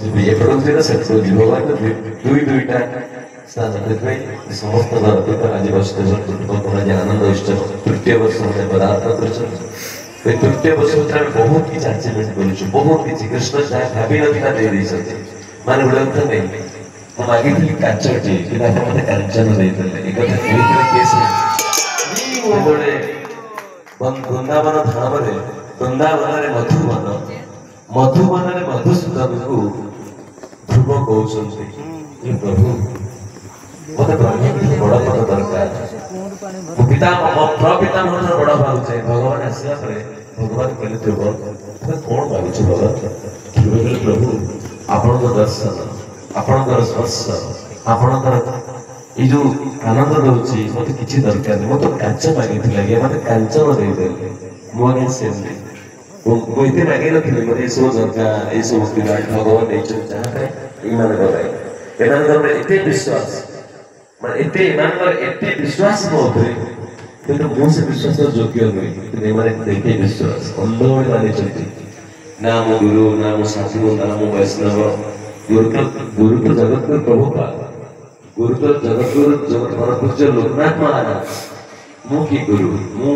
ये production set को भगवान को दुई दुईटा स्थान देते समस्त भारत आज वर्ष आनंद इष्ट तृतीय वर्ष में पदार्पण कर तृतीय वर्ष बहुत किसी अचीवमेंट कर बहुत किसी कृष्ण जहाँ भावी ना दे माने गोटे कथा नहीं ମୁଁ ମାଗିଥିଲି କାଚଟି କିନ୍ତୁ ଆପଣ ମୋତେ କାଞ୍ଚନ ଦେଇଥିଲେ ଏ କଥା କହିଥିଲେ କେସ୍ ସେତେବେଳେ ବୃନ୍ଦାବନ ଧାମରେ ବୃନ୍ଦାବନରେ ମଧୁବନରେ ମଧୁସୂଦନକୁ ଧ୍ରୁବ କହୁଛନ୍ତି ଯେ ପ୍ରଭୁ ମୋତେ ବ୍ରହ୍ମାଣ୍ଡ ବଡ଼ ପଦ ଦରକାର ମୋ ପ୍ରପିତାମହଠାରୁ ବଡ଼ ହେବାକୁ ଚାହେଁ ଭଗବାନ ଆସିଲା ପରେ ଭଗବାନ କହିଲେ ଧ୍ରୁବ ତୁମେ କ'ଣ ମାଗୁଛୁ ଭଗବାନ ଧ୍ରୁବ କହିଲେ ପ୍ରଭୁ ଆପଣଙ୍କ ଦର୍ଶନ ଆପଣଙ୍କର ସ୍ପର୍ଶ ଆପଣଙ୍କର ଏଇ ଯୋଉ ଆନନ୍ଦ ଦଉଛି ମତେ କିଛି ଦରକାର ନାହିଁ ମୁଁ ତ କାଞ୍ଚ ମାଗିଥିଲି ଆଜ୍ଞା ମତେ କାଞ୍ଚନ ଦେଇଦେଲେ ମୁଁ ଆଜ୍ଞା ସେମିତି ମୁଁ ଏତେ ମାଗିନଥିଲି ମତେ ଏସବୁ ଦରକାର ଏସବୁ ବିରାଟ ଭଗବାନ ଦେଇଛନ୍ତି ଯାହା ପାଇଁ ଏମାନଙ୍କ ପାଇଁ ଏମାନଙ୍କର ଏତେ ବିଶ୍ୱାସ ମାନେ ଏମାନଙ୍କର ଏତେ ବିଶ୍ୱାସ ମୋ ଉପରେ କିନ୍ତୁ ମୁଁ ସେ ବିଶ୍ୱାସର ଯୋଗ୍ୟ ନୁହେଁ କିନ୍ତୁ ଏମାନେ ଦେଖେ ବିଶ୍ୱାସ ଅନ୍ଧଭଳି ମାନିଛନ୍ତି ନା ମୋ ଗୁରୁ ନା ମୋ ସାଧୁ ନା ମୋ ବୈଷ୍ଣବ गुरु तो जगत गुरु प्रभुपाद गुरु तो जगत गुरु जगत परमपूज्य लोकनाथ महाराज मु की गुरु मु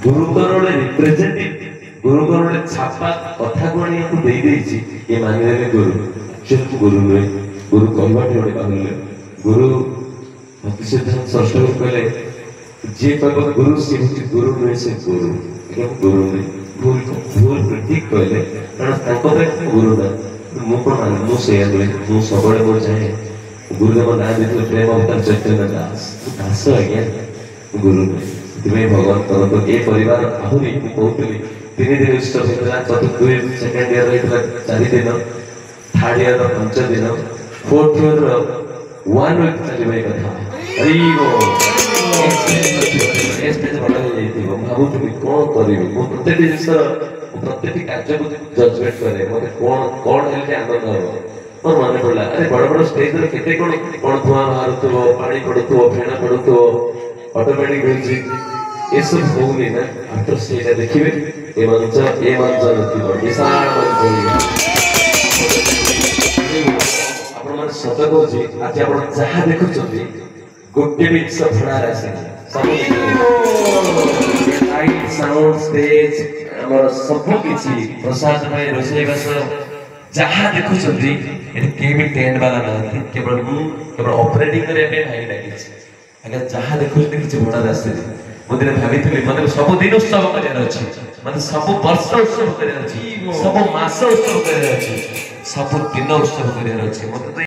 गुरु करोड़े रिप्रेजेंटेटिव गुरु करोड़े छापा कथा कोणी को दे देछि ये मानिले में गुरु सिर्फ गुरु नहीं गुरु कहबाटी ओडे कहले गुरु भक्तिसिद्धांत षष्ठ गुरु कहले जे कहबो गुरु से गुरु नहीं से गुरु एकदम गुरु नहीं भूल ठीक कहले कारण ताको पे गुरु ना मुझे सब चाहे गुरुदेव ना देखिए प्रेम अवतार चैतन्य दास दास आज्ञा गुरु भगवान तरफ ये परिवार आहरी कहती 3 दिन इष्ट चतुर्थ सेकेंड इयर रही 4 दिन थर्ड इयर 5 दिन फोर्थ इयर 1 वीक चलिए कथा भावुली कौन करी प्रत्येक जिस प्रत्येक कार्य को जजमेंट करे मते कौन हेल्थ आनंद हो मोर मन पड़ला अरे बड़ बड़ स्टेज रे केते कौन धुआं बाहरुथो पानी पड़ुथो फेना पड़ुथो ऑटोमेटिक म्यूजिक ये सब होउनी ना आफ्टर स्टेज देखिबे ए मंच नथिबो विशाल मंच आपण मन सत कहूची आज आपण जहा देखुछथि गोटे मिक्स भड़ा रासे सब लाइट साउंड स्टेज हमर सब किछि प्रसाद में रोषे बस जहा देखुछथि ए केबी टेंट वाला ना केवल ऑपरेटिंग करे पे भाई लागी अगर जहा देखुछथि किछि भड़ा रासे मुदिने भाबिथली मने सब दिन उत्सव करे अछि मने सब वर्ष उत्सव करे अछि सब मास उत्सव करे अछि सब दिन उत्सव करे अछि मते